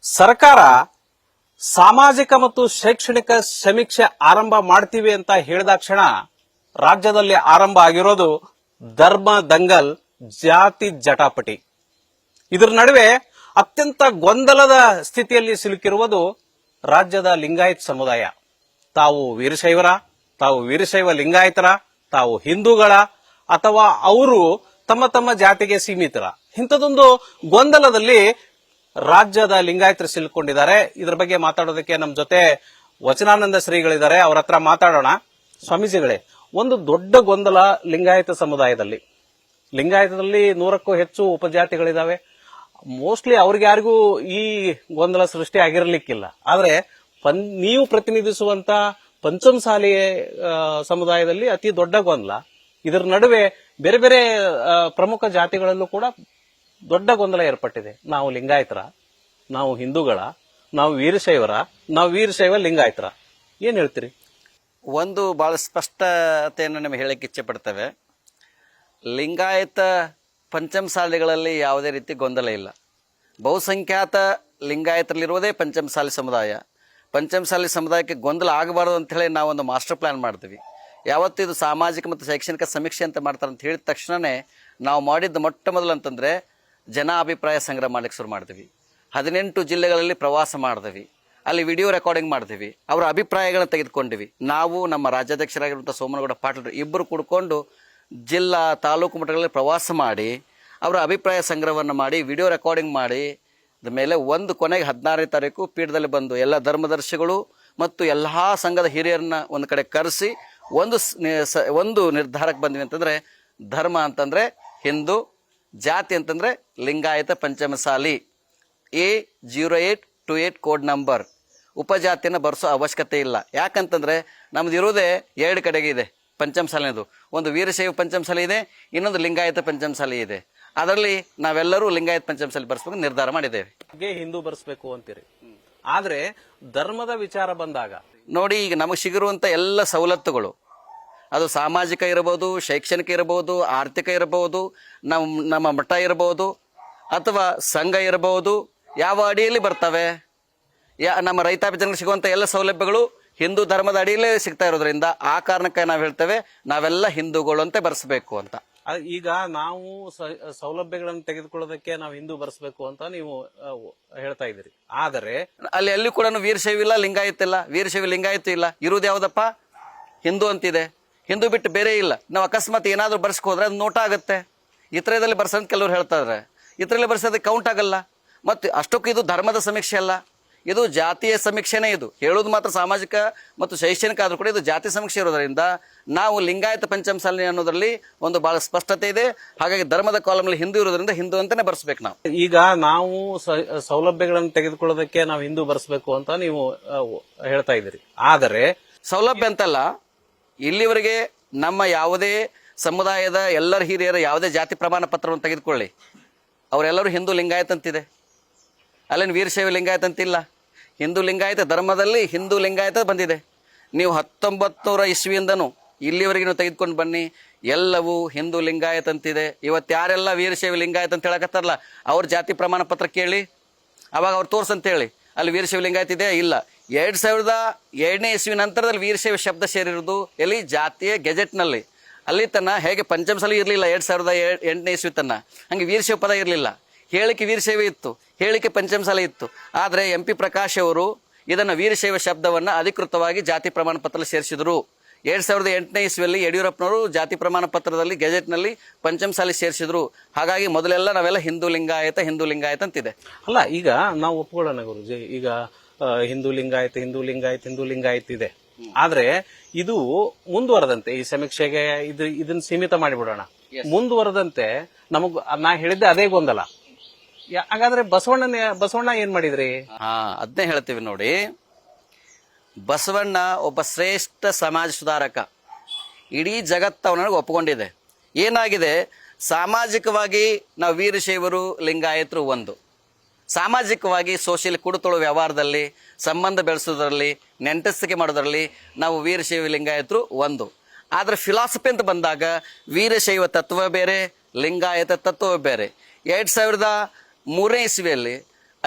ಸರ್ಕಾರ ಸಾಮಾಜಿಕ ಮತ್ತು ಶೈಕ್ಷಣಿಕ ಸಮೀಕ್ಷೆ ಆರಂಭ ಮಾಡ್ತೀವಿ ಅಂತ ಹೇಳಿದಾಕ್ಷಣ ರಾಜ್ಯದಲ್ಲಿ ಆರಂಭ ಆಗಿರೋದು ಧರ್ಮ ದಂಗಲ್, ಜಾತಿ ಜಟಾಪಟಿ. ಇದರ ನಡುವೆ ಅತ್ಯಂತ ಗೊಂದಲದ ಸ್ಥಿತಿಯಲ್ಲಿ ಸಿಲುಕಿರುವುದು ರಾಜ್ಯದ ಲಿಂಗಾಯತ್ ಸಮುದಾಯ. ತಾವು ವೀರಶೈವರ, ತಾವು ವೀರಶೈವ ಲಿಂಗಾಯತರ, ತಾವು ಹಿಂದೂಗಳ, ಅಥವಾ ಅವರು ತಮ್ಮ ತಮ್ಮ ಜಾತಿಗೆ ಸೀಮಿತರ, ಇಂಥದೊಂದು ಗೊಂದಲದಲ್ಲಿ ರಾಜ್ಯದ ಲಿಂಗಾಯತರು ಸಿಲುಕೊಂಡಿದ್ದಾರೆ. ಇದರ ಬಗ್ಗೆ ಮಾತಾಡೋದಕ್ಕೆ ನಮ್ಮ ಜೊತೆ ವಚನಾನಂದ ಶ್ರೀಗಳಿದ್ದಾರೆ. ಅವ್ರ ಹತ್ರ ಮಾತಾಡೋಣ. ಸ್ವಾಮೀಜಿಗಳೇ, ಒಂದು ದೊಡ್ಡ ಗೊಂದಲ ಲಿಂಗಾಯತ ಸಮುದಾಯದಲ್ಲಿ. ಲಿಂಗಾಯತದಲ್ಲಿ 100ಕ್ಕೂ ಹೆಚ್ಚು ಉಪಜಾತಿಗಳಿದಾವೆ. ಮೋಸ್ಟ್ಲಿ ಅವ್ರಿಗೆ ಯಾರಿಗೂ ಈ ಗೊಂದಲ ಸೃಷ್ಟಿ ಆಗಿರ್ಲಿಕ್ಕಿಲ್ಲ. ಆದ್ರೆ ನೀವು ಪ್ರತಿನಿಧಿಸುವಂತ ಪಂಚಮಸಾಲಿ ಸಮುದಾಯದಲ್ಲಿ ಅತಿ ದೊಡ್ಡ ಗೊಂದಲ. ಇದರ ನಡುವೆ ಬೇರೆ ಬೇರೆ ಪ್ರಮುಖ ಜಾತಿಗಳಲ್ಲೂ ಕೂಡ ದೊಡ್ಡ ಗೊಂದಲ ಏರ್ಪಟ್ಟಿದೆ. ನಾವು ಲಿಂಗಾಯತರ, ನಾವು ಹಿಂದೂಗಳ, ನಾವು ವೀರಶೈವರ, ನಾವು ವೀರಶೈವ ಲಿಂಗಾಯತರ. ಏನ್ ಹೇಳ್ತೀರಿ? ಒಂದು ಬಹಳ ಸ್ಪಷ್ಟತೆಯನ್ನು ನಿಮಗೆ ಹೇಳಕ್ಕೆ ಇಚ್ಛೆ ಪಡ್ತೇವೆ. ಲಿಂಗಾಯತ ಪಂಚಮಸಾಲಿಗಳಲ್ಲಿ ಯಾವುದೇ ರೀತಿ ಗೊಂದಲ ಇಲ್ಲ. ಬಹುಸಂಖ್ಯಾತ ಲಿಂಗಾಯತರಲ್ಲಿರುವುದೇ ಪಂಚಮಸಾಲಿ ಸಮುದಾಯ. ಪಂಚಮಸಾಲಿ ಸಮುದಾಯಕ್ಕೆ ಗೊಂದಲ ಆಗಬಾರ್ದು ಅಂತ ಹೇಳಿ ನಾವೊಂದು ಮಾಸ್ಟರ್ ಪ್ಲಾನ್ ಮಾಡ್ತೀವಿ. ಯಾವತ್ತು ಇದು ಸಾಮಾಜಿಕ ಮತ್ತು ಶೈಕ್ಷಣಿಕ ಸಮೀಕ್ಷೆ ಅಂತ ಮಾಡ್ತಾರೆ ಅಂತ ಹೇಳಿದ ತಕ್ಷಣವೇ ನಾವು ಮಾಡಿದ್ದು ಮೊಟ್ಟ ಮೊದಲು ಅಂತಂದರೆ ಜನ ಅಭಿಪ್ರಾಯ ಸಂಗ್ರಹ ಮಾಡಲಿಕ್ಕೆ ಶುರು ಮಾಡ್ತೀವಿ. 18 ಜಿಲ್ಲೆಗಳಲ್ಲಿ ಪ್ರವಾಸ ಮಾಡ್ತೀವಿ. ಅಲ್ಲಿ ವಿಡಿಯೋ ರೆಕಾರ್ಡಿಂಗ್ ಮಾಡ್ತೀವಿ. ಅವರ ಅಭಿಪ್ರಾಯಗಳನ್ನ ತೆಗೆದುಕೊಂಡಿವಿ. ನಾವು ನಮ್ಮ ರಾಜ್ಯಾಧ್ಯಕ್ಷರಾಗಿರುವಂಥ ಸೋಮನಗೌಡ ಪಾಟೀಲ್ ಇಬ್ಬರು ಕೂಡ್ಕೊಂಡು ಜಿಲ್ಲಾ ತಾಲೂಕು ಮಟ್ಟಗಳಲ್ಲಿ ಪ್ರವಾಸ ಮಾಡಿ ಅವರ ಅಭಿಪ್ರಾಯ ಸಂಗ್ರಹವನ್ನು ಮಾಡಿ ವಿಡಿಯೋ ರೆಕಾರ್ಡಿಂಗ್ ಮಾಡಿ ಮೇಲೆ ಕೊನೆಗೆ 16ನೇ ತಾರೀಕು ಪೀಠದಲ್ಲಿ ಬಂದು ಎಲ್ಲ ಧರ್ಮದರ್ಶಿಗಳು ಮತ್ತು ಎಲ್ಲ ಸಂಘದ ಹಿರಿಯರನ್ನ ಒಂದು ಕಡೆ ಕರೆಸಿ ಒಂದು ನಿರ್ಧಾರಕ್ಕೆ ಬಂದ್ವಿ ಅಂತಂದರೆ ಧರ್ಮ ಅಂತಂದರೆ ಹಿಂದೂ, ಜಾತಿ ಅಂತಂದರೆ Lingayat Panchamasali, A0828 code number. ಉಪಜಾತಿಯನ್ನು ಬರೆಸೋ ಅವಶ್ಯಕತೆ ಇಲ್ಲ. ಯಾಕಂತಂದರೆ ನಮ್ದು ಇರೋದೇ 2 ಕಡೆಗೆ ಇದೆ ಪಂಚಮಸಾಲಿನದು. ಒಂದು ವೀರಶೈವ ಪಂಚಮಸಾಲಿ ಇದೆ, ಇನ್ನೊಂದು ಲಿಂಗಾಯತ ಪಂಚಮಸಾಲಿ ಇದೆ. ಅದರಲ್ಲಿ ನಾವೆಲ್ಲರೂ ಲಿಂಗಾಯತ ಪಂಚಮಸಾಲಿ ಬರ್ಸ್ಬೇಕು ನಿರ್ಧಾರ ಮಾಡಿದ್ದೇವೆ. ಹಿಂದೂ ಬರ್ಸ್ಬೇಕು ಅಂತೀರಿ. ಆದ್ರೆ ಧರ್ಮದ ವಿಚಾರ ಬಂದಾಗ ನೋಡಿ, ಈಗ ನಮಗೆ ಸಿಗಿರುವಂಥ ಎಲ್ಲ ಸವಲತ್ತುಗಳು, ಅದು ಸಾಮಾಜಿಕ ಇರಬಹುದು, ಶೈಕ್ಷಣಿಕ ಇರಬಹುದು, ಆರ್ಥಿಕ ಇರಬಹುದು, ನಮ್ಮ ಮಠ ಇರಬಹುದು, ಅಥವಾ ಸಂಘ ಇರಬಹುದು, ಯಾವ ಅಡಿಯಲ್ಲಿ ಬರ್ತವೆ? ನಮ್ಮ ರೈತಾಪಿ ಜನರಿಗೆ ಸಿಗುವಂಥ ಎಲ್ಲ ಸೌಲಭ್ಯಗಳು ಹಿಂದೂ ಧರ್ಮದ ಅಡಿಯಲ್ಲೇ ಸಿಗ್ತಾ ಇರೋದ್ರಿಂದ ಆ ಕಾರಣಕ್ಕೆ ನಾವು ಹೇಳ್ತೇವೆ ನಾವೆಲ್ಲ ಹಿಂದೂಗಳು ಅಂತ ಬರ್ಸ್ಬೇಕು ಅಂತ. ಈಗ ನಾವು ಸೌಲಭ್ಯಗಳನ್ನು ತೆಗೆದುಕೊಳ್ಳೋದಕ್ಕೆ ನಾವು ಹಿಂದೂ ಬರ್ಸ್ಬೇಕು ಅಂತ ನೀವು ಹೇಳ್ತಾ ಇದ್ದೀರಿ. ಆದರೆ ಅಲ್ಲಿ ಕೂಡ ವೀರಶೈವ ಇಲ್ಲ, ಲಿಂಗಾಯತ ಇಲ್ಲ. ವೀರಶೈವ ಲಿಂಗಾಯತ ಇಲ್ಲ, ಇರುವುದು ಯಾವುದಪ್ಪ? ಹಿಂದೂ ಅಂತಿದೆ. ಹಿಂದೂ ಬಿಟ್ಟು ಬೇರೆ ಇಲ್ಲ. ನಾವು ಅಕಸ್ಮಾತ್ ಏನಾದರೂ ಬರ್ಸ್ಕೋದ್ರೆ ಅದು ನೋಟ ಆಗುತ್ತೆ. ಇತರದಲ್ಲಿ ಬರ್ಸಂತ ಕೆಲವರು ಹೇಳ್ತಾ ಇದ್ದಾರೆ. ಇತರಲ್ಲಿ ಬರ್ಸೋದಕ್ಕೆ ಕೌಂಟ್ ಆಗಲ್ಲ. ಮತ್ತು ಅಷ್ಟಕ್ಕೂ ಇದು ಧರ್ಮದ ಸಮೀಕ್ಷೆ ಅಲ್ಲ, ಇದು ಜಾತಿಯ ಸಮೀಕ್ಷೆನೇ. ಇದು ಹೇಳೋದು ಮಾತ್ರ ಸಾಮಾಜಿಕ ಮತ್ತು ಶೈಕ್ಷಣಿಕ ಆದರೂ ಕೂಡ ಇದು ಜಾತಿ ಸಮೀಕ್ಷೆ ಇರೋದರಿಂದ ನಾವು ಲಿಂಗಾಯತ ಪಂಚಮಸಾಲಿ ಅನ್ನೋದ್ರಲ್ಲಿ ಒಂದು ಬಹಳ ಸ್ಪಷ್ಟತೆ ಇದೆ. ಹಾಗಾಗಿ ಧರ್ಮದ ಕಾಲಂನಲ್ಲಿ ಹಿಂದೂ ಇರೋದ್ರಿಂದ ಹಿಂದೂ ಅಂತಾನೆ ಬರ್ಸ್ಬೇಕು ನಾವು. ಈಗ ನಾವು ಸೌಲಭ್ಯಗಳನ್ನು ತೆಗೆದುಕೊಳ್ಳೋದಕ್ಕೆ ನಾವು ಹಿಂದೂ ಬರ್ಸ್ಬೇಕು ಅಂತ ನೀವು ಹೇಳ್ತಾ ಇದ್ದೀರಿ. ಆದರೆ ಸೌಲಭ್ಯ ಅಂತಲ್ಲ, ಇಲ್ಲಿವರೆಗೆ ನಮ್ಮ ಯಾವುದೇ ಸಮುದಾಯದ ಎಲ್ಲರ ಹಿರಿಯರ ಯಾವುದೇ ಜಾತಿ ಪ್ರಮಾಣ ಪತ್ರವನ್ನು ತೆಗೆದುಕೊಳ್ಳಿ, ಅವರೆಲ್ಲರೂ ಹಿಂದೂ ಲಿಂಗಾಯತ ಅಂತಿದೆ. ಅಲ್ಲೇನು ವೀರಶೈವ ಲಿಂಗಾಯತ ಅಂತಿಲ್ಲ. ಹಿಂದೂ ಲಿಂಗಾಯತ ಧರ್ಮದಲ್ಲಿ ಹಿಂದೂ ಲಿಂಗಾಯತ ಬಂದಿದೆ. ನೀವು 1900 ಇಸ್ವಿಯಿಂದನೂ ಇಲ್ಲಿವರೆಗೆ ನೀವು ತೆಗೆದುಕೊಂಡು ಬನ್ನಿ, ಎಲ್ಲವೂ ಹಿಂದೂ ಲಿಂಗಾಯತ ಅಂತಿದೆ. ಇವತ್ತು ಯಾರೆಲ್ಲ ವೀರಶೈವ ಲಿಂಗಾಯತ ಅಂತ ಹೇಳಕತ್ತಾರಲ್ಲ, ಅವ್ರ ಜಾತಿ ಪ್ರಮಾಣ ಪತ್ರ ಕೇಳಿ, ಅವಾಗ ಅವ್ರು ತೋರ್ಸಂತೇಳಿ ಅಲ್ಲಿ ವೀರಶೈವ ಲಿಂಗಾಯತ ಇದೆ ಇಲ್ಲ. 2002ನೇ ಇಸ್ವಿ ನಂತರದಲ್ಲಿ ವೀರಶೈವ ಶಬ್ದ ಸೇರಿರುವುದು ಎಲ್ಲಿ? ಜಾತಿಯ ಗೆಜೆಟ್ನಲ್ಲಿ. ಅಲ್ಲಿ ತನ್ನ ಹೇಗೆ ಪಂಚಮಸಾಲಿ ಇರಲಿಲ್ಲ 2008ನೇ ಇಸ್ವಿ ತನ್ನ, ಹಂಗೆ ವೀರಶೈವ ಪದ ಇರಲಿಲ್ಲ. ಹೇಳಿಕೆ ವೀರಶೈವ ಇತ್ತು, ಹೇಳಿಕೆ ಪಂಚಮಸಾಲಿ ಇತ್ತು. ಆದರೆ MP ಪ್ರಕಾಶ್ ಅವರು ಇದನ್ನು ವೀರಶೈವ ಶಬ್ದವನ್ನು ಅಧಿಕೃತವಾಗಿ ಜಾತಿ ಪ್ರಮಾಣ ಪತ್ರದಲ್ಲಿ ಸೇರಿಸಿದರು. 2008ನೇ ಇಸ್ವಿಯಲ್ಲಿ ಯಡಿಯೂರಪ್ಪನವರು ಜಾತಿ ಪ್ರಮಾಣ ಪತ್ರದಲ್ಲಿ ಗೆಜೆಟ್ನಲ್ಲಿ ಪಂಚಮಸಾಲಿ ಸೇರಿಸಿದ್ರು. ಹಾಗಾಗಿ ಮೊದಲೆಲ್ಲ ನಾವೆಲ್ಲ ಹಿಂದೂ ಲಿಂಗಾಯತ ಅಂತಿದೆ. ಅಲ್ಲ, ಈಗ ನಾವು ಒಪ್ಕೊಳ್ಳೋಣ ಗುರುಜಿ, ಈಗ ಹಿಂದೂ ಲಿಂಗಾಯತ ಇದೆ. ಆದ್ರೆ ಇದು ಮುಂದುವರೆದಂತೆ ಈ ಸಮೀಕ್ಷೆಗೆ ಇದನ್ನ ಸೀಮಿತ ಮಾಡಿಬಿಡೋಣ. ಮುಂದುವರೆದಂತೆ ನಾ ಹೇಳಿದ್ದೆ ಅದೇ ಗೊಂದಲ. ಹಾಗಾದ್ರೆ ಬಸವಣ್ಣ ಏನ್ ಮಾಡಿದ್ರಿ? ಅದನ್ನೇ ಹೇಳ್ತೀವಿ ನೋಡಿ. ಬಸವಣ್ಣ ಒಬ್ಬ ಶ್ರೇಷ್ಠ ಸಮಾಜ ಸುಧಾರಕ. ಇಡೀ ಜಗತ್ತು ಅವನಿಗೆ ಒಪ್ಪಿಕೊಂಡಿದೆ. ಏನಾಗಿದೆ, ಸಾಮಾಜಿಕವಾಗಿ ನಾವು ವೀರಶೈವರು ಲಿಂಗಾಯತರು ಒಂದು, ಸಾಮಾಜಿಕವಾಗಿ ಸೋಷಿಯಲ್ ಕುಡುತೊಳು ವ್ಯವಹಾರದಲ್ಲಿ ಸಂಬಂಧ ಬೆಳೆಸೋದ್ರಲ್ಲಿ ನೆಂಟಸ್ತಿಕೆ ಮಾಡೋದ್ರಲ್ಲಿ ನಾವು ವೀರಶೈವ ಲಿಂಗಾಯತರು ಒಂದು. ಆದರೆ ಫಿಲಾಸಫಿ ಅಂತ ಬಂದಾಗ ವೀರಶೈವ ತತ್ವ ಬೇರೆ, ಲಿಂಗಾಯತ ತತ್ವ ಬೇರೆ. 2003ನೇ ಇಸ್ವಿಯಲ್ಲಿ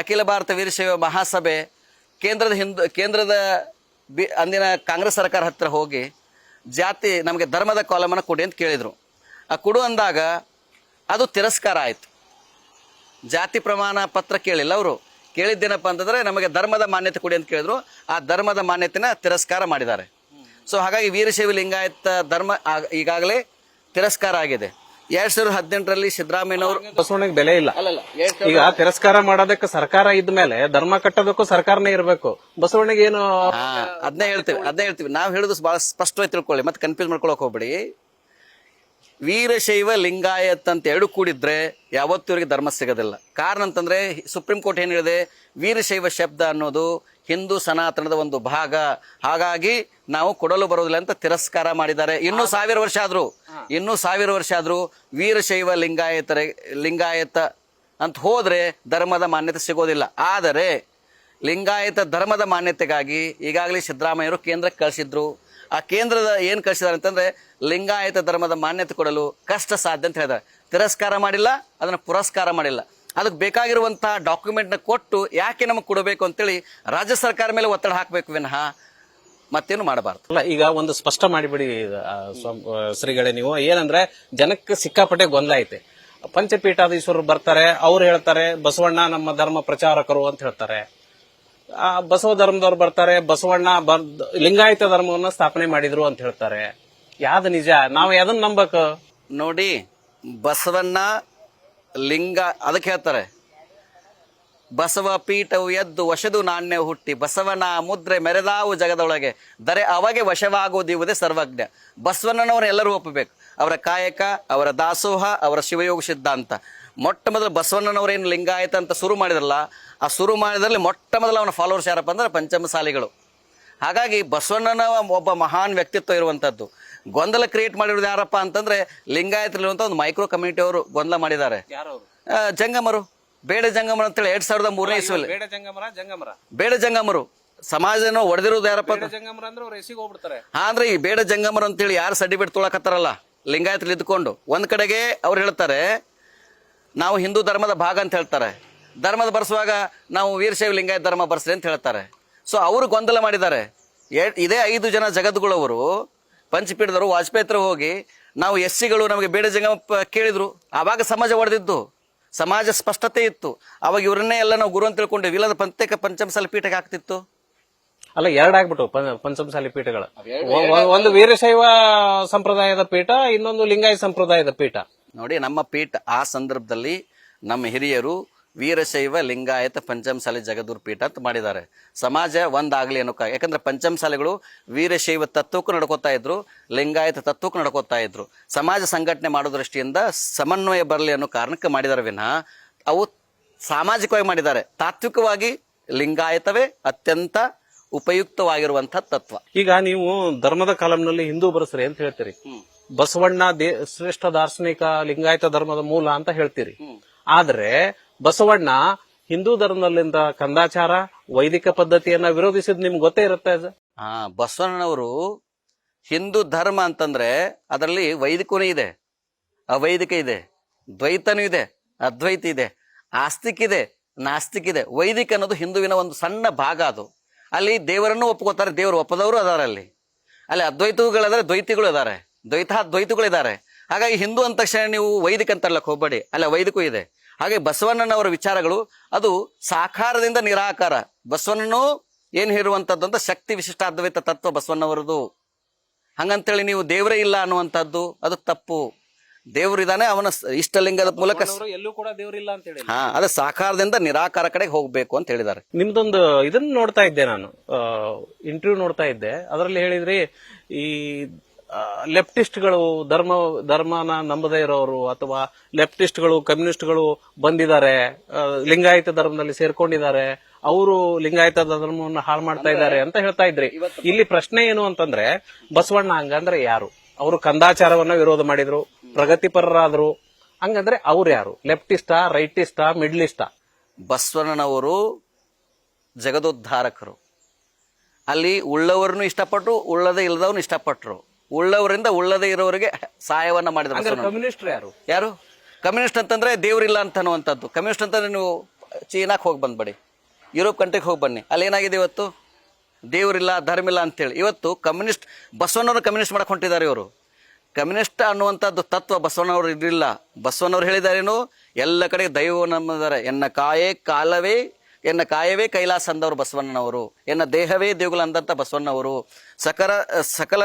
ಅಖಿಲ ಭಾರತ ವೀರಶೈವ ಮಹಾಸಭೆ ಕೇಂದ್ರದ ಅಂದಿನ ಕಾಂಗ್ರೆಸ್ ಸರ್ಕಾರ ಹತ್ರ ಹೋಗಿ ಜಾತಿ ನಮಗೆ ಧರ್ಮದ ಕಾಲಮನ್ನು ಕೊಡಿ ಅಂತ ಕೇಳಿದರು. ಆ ಕೊಡು ಅಂದಾಗ ಅದು ತಿರಸ್ಕಾರ ಆಯಿತು. ಜಾತಿ ಪ್ರಮಾಣ ಪತ್ರ ಕೇಳಿಲ್ಲ ಅವರು. ಕೇಳಿದ್ದೇನಪ್ಪ ಅಂತಂದರೆ ನಮಗೆ ಧರ್ಮದ ಮಾನ್ಯತೆ ಕೊಡಿ ಅಂತ ಕೇಳಿದ್ರು. ಆ ಧರ್ಮದ ಮಾನ್ಯತೆನ ತಿರಸ್ಕಾರ ಮಾಡಿದ್ದಾರೆ. ಸೊ ಹಾಗಾಗಿ ವೀರಶೈವ ಲಿಂಗಾಯತ ಧರ್ಮ ಈಗಾಗಲೇ ತಿರಸ್ಕಾರ ಆಗಿದೆ. 2018ರಲ್ಲಿ ಸಿದ್ದರಾಮಯ್ಯನವರು ಬಸವಣ್ಣಗೆ ಬೆಲೆ ಇಲ್ಲ. ಈಗ ತಿರಸ್ಕಾರ ಮಾಡೋದಕ್ಕೆ ಸರ್ಕಾರ ಇದ್ದ ಮೇಲೆ ಧರ್ಮ ಕಟ್ಟೋದಕ್ಕೂ ಸರ್ಕಾರನೇ ಇರಬೇಕು. ಬಸವಣ್ಣಗೆ ಏನು ಅದನ್ನೇ ಹೇಳ್ತೀವಿ ನಾವು ಹೇಳೋದು ಬಹಳ ಸ್ಪಷ್ಟವಾಗಿ ತಿಳ್ಕೊಳ್ಳಿ, ಮತ್ತೆ ಕನ್ಫ್ಯೂಸ್ ಮಾಡ್ಕೊಳಕ್ ಹೋಗ್ಬೇಡಿ. ವೀರಶೈವ ಲಿಂಗಾಯತ್ ಅಂತ ಎರಡು ಕೂಡಿದ್ರೆ ಯಾವತ್ತೂ ಇವರಿಗೆ ಧರ್ಮ ಸಿಗೋದಿಲ್ಲ. ಕಾರಣ ಅಂತಂದ್ರೆ ಸುಪ್ರೀಂ ಕೋರ್ಟ್ ಏನ್ ಹೇಳಿದೆ, ವೀರಶೈವ ಶಬ್ದ ಅನ್ನೋದು ಹಿಂದೂ ಸನಾತನದ ಒಂದು ಭಾಗ, ಹಾಗಾಗಿ ನಾವು ಕೊಡಲು ಬರೋದಿಲ್ಲ ಅಂತ ತಿರಸ್ಕಾರ ಮಾಡಿದ್ದಾರೆ. ಇನ್ನೂ 1000 ವರ್ಷ ಆದ್ರೂ ವೀರಶೈವ ಲಿಂಗಾಯತ ಅಂತ ಹೋದ್ರೆ ಧರ್ಮದ ಮಾನ್ಯತೆ ಸಿಗೋದಿಲ್ಲ. ಆದರೆ ಲಿಂಗಾಯತ ಧರ್ಮದ ಮಾನ್ಯತೆಗಾಗಿ ಈಗಾಗಲೇ ಸಿದ್ದರಾಮಯ್ಯರು ಕೇಂದ್ರಕ್ಕೆ ಕಳಿಸಿದ್ರು. ಆ ಕೇಂದ್ರದ ಏನು ಕಳಿಸಿದ್ದಾರೆ ಅಂತಂದ್ರೆ ಲಿಂಗಾಯತ ಧರ್ಮದ ಮಾನ್ಯತೆ ಕೊಡಲು ಕಷ್ಟ ಸಾಧ್ಯ ಅಂತ ಹೇಳಿದ್ದಾರೆ. ತಿರಸ್ಕಾರ ಮಾಡಿಲ್ಲ, ಅದನ್ನು ಪುರಸ್ಕಾರ ಮಾಡಿಲ್ಲ. ಅದಕ್ಕೆ ಬೇಕಾಗಿರುವಂತಹ ಡಾಕ್ಯುಮೆಂಟ್ನ ಕೊಟ್ಟು ಯಾಕೆ ನಮಗೆ ಕೊಡಬೇಕು ಅಂತೇಳಿ ರಾಜ್ಯ ಸರ್ಕಾರ ಮೇಲೆ ಒತ್ತಡ ಹಾಕಬೇಕು ವಿನಃ ಮತ್ತೇನು ಮಾಡಬಾರ್ದು. ಅಲ್ಲ, ಈಗ ಒಂದು ಸ್ಪಷ್ಟ ಮಾಡಿಬಿಡಿ ಶ್ರೀಗಳೇ, ನೀವು ಏನಂದ್ರೆ ಜನಕ್ಕೆ ಸಿಕ್ಕಾಪಟ್ಟೆ ಗೊಂದಲ ಐತೆ. ಪಂಚಪೀಠಾಧೀಶ್ವರರು ಬರ್ತಾರೆ, ಅವ್ರು ಹೇಳ್ತಾರೆ ಬಸವಣ್ಣ ನಮ್ಮ ಧರ್ಮ ಪ್ರಚಾರಕರು ಅಂತ ಹೇಳ್ತಾರೆ. ಬಸವ ಧರ್ಮದವ್ರು ಬರ್ತಾರೆ, ಬಸವಣ್ಣ ಲಿಂಗಾಯತ ಧರ್ಮವನ್ನ ಸ್ಥಾಪನೆ ಮಾಡಿದ್ರು ಅಂತ ಹೇಳ್ತಾರೆ. ಯಾವ್ದು ನಿಜ? ನಾವು ಯಾವ್ದನ್ನ ನಂಬಬೇಕು? ನೋಡಿ, ಬಸವಣ್ಣ ಲಿಂಗ ಅದಕ್ಕೆ ಹೇಳ್ತಾರೆ, ಬಸವ ಪೀಠವು ಎದ್ದು ವಶದು ನಾಣ್ಯ ಹುಟ್ಟಿ ಬಸವನ ಮುದ್ರೆ ಮೆರೆದಾವು ಜಗದೊಳಗೆ ದರೆ ಅವಾಗೆ ವಶವಾಗುವುದಿವುದೇ ಸರ್ವಜ್ಞ. ಬಸವಣ್ಣನವ್ರನ್ನ ಎಲ್ಲರೂ ಒಪ್ಪಬೇಕು. ಅವರ ಕಾಯಕ, ಅವರ ದಾಸೋಹ, ಅವರ ಶಿವಯೋಗ ಸಿದ್ಧಾಂತ. ಮೊಟ್ಟ ಮೊದಲು ಬಸವಣ್ಣನವರೇನು ಲಿಂಗಾಯತ ಅಂತ ಶುರು ಮಾಡಿದ್ರಲ್ಲ, ಆ ಶುರು ಮಾಡಿದ್ರಲ್ಲಿ ಮೊಟ್ಟ ಮೊದಲು ಅವನ ಫಾಲೋವರ್ಸ್ ಯಾರಪ್ಪ ಅಂದ್ರೆ ಪಂಚಮಸಾಲಿಗಳು. ಹಾಗಾಗಿ ಬಸವಣ್ಣನ ಒಬ್ಬ ಮಹಾನ್ ವ್ಯಕ್ತಿತ್ವ ಇರುವಂತದ್ದು. ಗೊಂದಲ ಕ್ರಿಯೇಟ್ ಮಾಡಿರೋದು ಯಾರಪ್ಪ ಅಂತಂದ್ರೆ ಲಿಂಗಾಯತಲ್ಲಿರುವಂತ ಒಂದು ಮೈಕ್ರೋ ಕಮ್ಯುನಿಟಿ ಅವರು ಗೊಂದಲ ಮಾಡಿದ್ದಾರೆ. ಜಂಗಮರು, ಬೇಡ ಜಂಗಮರು ಅಂತೇಳಿ 2003ನೇ ಇಸ್ವಿಯಲ್ಲಿ ಬೇಡ ಜಂಗಮರು ಸಮಾಜನ ಒಡೆದಿರೋದು ಯಾರಪ್ಪ ಅಂದ್ರೆ ಈ ಬೇಡ ಜಂಗಮರು ಅಂತೇಳಿ ಯಾರು ಸರ್ಟಿಫಿಕೇಟ್ ತೊಳಕತ್ತಾರಲ್ಲ ಲಿಂಗಾಯತಲ್ಲಿ ಇದ್ಕೊಂಡು, ಒಂದ್ ಕಡೆಗೆ ಅವ್ರು ಹೇಳ್ತಾರೆ ನಾವು ಹಿಂದೂ ಧರ್ಮದ ಭಾಗ ಅಂತ ಹೇಳ್ತಾರೆ, ಧರ್ಮದ ಬರ್ಸುವಾಗ ನಾವು ವೀರಶೈವ ಲಿಂಗಾಯತ ಧರ್ಮ ಬರ್ಸ್ರಿ ಅಂತ ಹೇಳ್ತಾರೆ. ಸೊ ಅವರು ಗೊಂದಲ ಮಾಡಿದ್ದಾರೆ. ಇದೇ 5 ಜನ ಜಗದ್ಗುಳವರು ಪಂಚಪೀಠದವರು ವಾಜಪೇಯಿ ಹತ್ರ ಹೋಗಿ ನಾವು ಎಸ್ಸಿಗಳು ನಮಗೆ ಬೇಡ ಜಂಗಮ ಕೇಳಿದ್ರು. ಆವಾಗ ಸಮಾಜ ಒಡೆದಿದ್ದು, ಸಮಾಜ ಸ್ಪಷ್ಟತೆ ಇತ್ತು. ಅವಾಗ ಇವರನ್ನೇ ಎಲ್ಲ ನಾವು ಗುರು ಅಂತ ತಿಳ್ಕೊಂಡಿವಿ. ಇಲ್ಲದ ಪ್ರತ್ಯೇಕ ಪಂಚಮಸಾಲಿ ಪೀಠಕ್ಕೆ ಆಗ್ತಿತ್ತು. ಅಲ್ಲ, ಎರಡಾಗ್ಬಿಟ್ಟು ಪಂಚಮಸಾಲಿ ಪೀಠಗಳು. ಒಂದು ವೀರಶೈವ ಸಂಪ್ರದಾಯದ ಪೀಠ, ಇನ್ನೊಂದು ಲಿಂಗಾಯತ ಸಂಪ್ರದಾಯದ ಪೀಠ. ನೋಡಿ, ನಮ್ಮ ಪೀಠ ಆ ಸಂದರ್ಭದಲ್ಲಿ ನಮ್ಮ ಹಿರಿಯರು ವೀರಶೈವ ಲಿಂಗಾಯತ ಪಂಚಮಸಾಲಿ ಜಗದ್ಗುರು ಪೀಠ ಅಂತ ಮಾಡಿದ್ದಾರೆ. ಸಮಾಜ ಒಂದಾಗ್ಲಿ ಅನ್ನೋಕ್ಕಾಗಿ. ಯಾಕಂದ್ರೆ ಪಂಚಮಸಾಲಿಗಳು ವೀರಶೈವ ತತ್ವಕ್ಕೂ ನಡ್ಕೋತಾ ಇದ್ರು, ಲಿಂಗಾಯತ ತತ್ವಕ್ಕೂ ನಡ್ಕೋತಾ ಇದ್ರು. ಸಮಾಜ ಸಂಘಟನೆ ಮಾಡೋ ದೃಷ್ಟಿಯಿಂದ ಸಮನ್ವಯ ಬರಲಿ ಅನ್ನೋ ಕಾರಣಕ್ಕೆ ಮಾಡಿದ್ದಾರೆ ವಿನಃ ಅವು ಸಾಮಾಜಿಕವಾಗಿ ಮಾಡಿದ್ದಾರೆ. ತಾತ್ವಿಕವಾಗಿ ಲಿಂಗಾಯತವೇ ಅತ್ಯಂತ ಉಪಯುಕ್ತವಾಗಿರುವಂತಹ ತತ್ವ. ಈಗ ನೀವು ಧರ್ಮದ ಕಾಲಂನಲ್ಲಿ ಹಿಂದೂ ಬರಸ್ರಿ ಅಂತ ಹೇಳ್ತೀರಿ, ಬಸವಣ್ಣ ಶ್ರೇಷ್ಠ ದಾರ್ಶನಿಕ ಲಿಂಗಾಯತ ಧರ್ಮದ ಮೂಲ ಅಂತ ಹೇಳ್ತೀರಿ. ಆದ್ರೆ ಬಸವಣ್ಣ ಹಿಂದೂ ಧರ್ಮದಲ್ಲಿಂದ ಕಂದಾಚಾರ, ವೈದಿಕ ಪದ್ಧತಿಯನ್ನ ವಿರೋಧಿಸಿದ್ ನಿಮ್ಗೆ ಗೊತ್ತೇ ಇರುತ್ತೆ. ಬಸವಣ್ಣನವರು ಹಿಂದೂ ಧರ್ಮ ಅಂತಂದ್ರೆ ಅದರಲ್ಲಿ ವೈದಿಕನೂ ಇದೆ, ಅವೈದಿಕ ಇದೆ, ದ್ವೈತನೂ ಇದೆ, ಅದ್ವೈತ ಇದೆ, ಆಸ್ತಿಕ್ ಇದೆ, ನಾಸ್ತಿಕ್ ಇದೆ. ವೈದಿಕ ಅನ್ನೋದು ಹಿಂದುವಿನ ಒಂದು ಸಣ್ಣ ಭಾಗ. ಅದು ಅಲ್ಲಿ ದೇವರನ್ನು ಒಪ್ಕೋತಾರೆ, ದೇವರು ಒಪ್ಪದವರು ಅದಾರ. ಅಲ್ಲಿ ಅದ್ವೈತಗಳಿದಾರೆ, ದ್ವೈತಿಗಳು ಇದಾರೆ, ದ್ವೈತಗಳು ಇದ್ದಾರೆ. ಹಾಗಾಗಿ ಹಿಂದೂ ಅಂದ ತಕ್ಷಣ ನೀವು ವೈದಿಕ ಅಂತರ್ಲಕ್ಕೆ ಹೋಗ್ಬೇಡಿ, ಅಲ್ಲಿ ವೈದಿಕೂ ಇದೆ. ಹಾಗೆ ಬಸವಣ್ಣನವರ ವಿಚಾರಗಳು ಅದು ಸಾಕಾರದಿಂದ ನಿರಾಕಾರ. ಬಸವಣ್ಣನು ಏನ್ ಹೇಳುವಂಥದ್ದು ಅಂತ ಶಕ್ತಿ ವಿಶಿಷ್ಟ ಅದ್ವೈತ ತತ್ವ ಬಸವಣ್ಣವರದು. ಹಂಗಂತೇಳಿ ನೀವು ದೇವರೇ ಇಲ್ಲ ಅನ್ನುವಂಥದ್ದು ಅದು ತಪ್ಪು. ದೇವರು ಇದ್ದಾನೆ, ಅವನ ಇಷ್ಟಲಿಂಗದ ಮೂಲಕ ಎಲ್ಲೂ ಕೂಡ ದೇವರಿಲ್ಲ ಅಂತ ಹೇಳಿ ಅದು ಸಾಕಾರದಿಂದ ನಿರಾಕಾರ ಕಡೆಗೆ ಹೋಗ್ಬೇಕು ಅಂತ ಹೇಳಿದ್ದಾರೆ. ನಿಮ್ದೊಂದು ಇದನ್ನ ನೋಡ್ತಾ ಇದ್ದೆ ನಾನು, ಇಂಟರ್ವ್ಯೂ ನೋಡ್ತಾ ಇದ್ದೆ. ಅದರಲ್ಲಿ ಹೇಳಿದ್ರಿ ಈ ಲೆಫ್ಟಿಸ್ಟ್ಗಳು ಧರ್ಮನ ನಂಬದೇ ಇರೋರು ಅಥವಾ ಲೆಫ್ಟಿಸ್ಟ್ಗಳು ಕಮ್ಯುನಿಸ್ಟ್ಗಳು ಬಂದಿದ್ದಾರೆ, ಲಿಂಗಾಯತ ಧರ್ಮದಲ್ಲಿ ಸೇರ್ಕೊಂಡಿದ್ದಾರೆ, ಅವರು ಲಿಂಗಾಯತ ಧರ್ಮವನ್ನು ಹಾಳು ಮಾಡ್ತಾ ಇದ್ದಾರೆ ಅಂತ ಹೇಳ್ತಾ ಇದ್ರಿ. ಇಲ್ಲಿ ಪ್ರಶ್ನೆ ಏನು ಅಂತಂದ್ರೆ, ಬಸವಣ್ಣ ಹಂಗಂದ್ರೆ ಯಾರು? ಅವರು ಕಂದಾಚಾರವನ್ನ ವಿರೋಧ ಮಾಡಿದ್ರು, ಪ್ರಗತಿಪರರಾದ್ರು. ಹಂಗಂದ್ರೆ ಅವ್ರು ಯಾರು? ಲೆಫ್ಟಿಸ್ಟಾ, ರೈಟಿಸ್ಟಾ, ಮಿಡ್ಲಿಸ್ಟಾ? ಬಸವಣ್ಣನವರು ಜಗದೋದ್ಧಾರಕರು. ಅಲ್ಲಿ ಉಳ್ಳವರನ್ನು ಇಷ್ಟಪಟ್ಟರು, ಉಳ್ಳದೇ ಇಲ್ಲದವ್ರನ್ನು ಇಷ್ಟಪಟ್ಟರು. ಉಳ್ಳವರಿಂದ ಉಳ್ಳದೇ ಇರೋರಿಗೆ ಸಹಾಯವನ್ನ ಮಾಡಿದ್ರು. ಕಮ್ಯುನಿಸ್ಟ್ ಯಾರು? ಕಮ್ಯುನಿಸ್ಟ್ ಅಂತಂದ್ರೆ ದೇವರಿಲ್ಲ ಅಂತ ಅನ್ನುವಂಥದ್ದು. ಕಮ್ಯುನಿಸ್ಟ್ ಅಂತಂದ್ರೆ ನೀವು ಚೀನಾಕ್ಕೆ ಹೋಗಿ ಬಂದ್ಬಿಡಿ, ಯುರೋಪ್ ಕಂಟ್ರಿಗೆ ಹೋಗಿ ಬನ್ನಿ, ಅಲ್ಲಿ ಏನಾಗಿದೆ ಇವತ್ತು ದೇವರಿಲ್ಲ ಧರ್ಮ ಇಲ್ಲ ಅಂತೇಳಿ. ಇವತ್ತು ಕಮ್ಯುನಿಸ್ಟ್ ಬಸವಣ್ಣವ್ರು ಕಮ್ಯುನಿಸ್ಟ್ ಮಾಡಕ್ಕೆ ಹೊಂಟಿದ್ದಾರೆ ಇವರು. ಕಮ್ಯುನಿಸ್ಟ್ ಅನ್ನುವಂಥದ್ದು ತತ್ವ ಬಸವಣ್ಣವ್ರು ಇರಲಿಲ್ಲ. ಬಸವಣ್ಣವ್ರು ಹೇಳಿದಾರೇನು, ಎಲ್ಲ ಕಡೆ ದೈವ ನಮ್ಮದಾರೆ, ಎನ್ನ ಕಾಯವೇ ಕೈಲಾಸ ಅಂದವರು ಬಸವಣ್ಣನವರು, ಎನ್ನ ದೇಹವೇ ದೇಗುಲ ಅಂದಂಥ ಬಸವಣ್ಣವರು. ಸಕಲ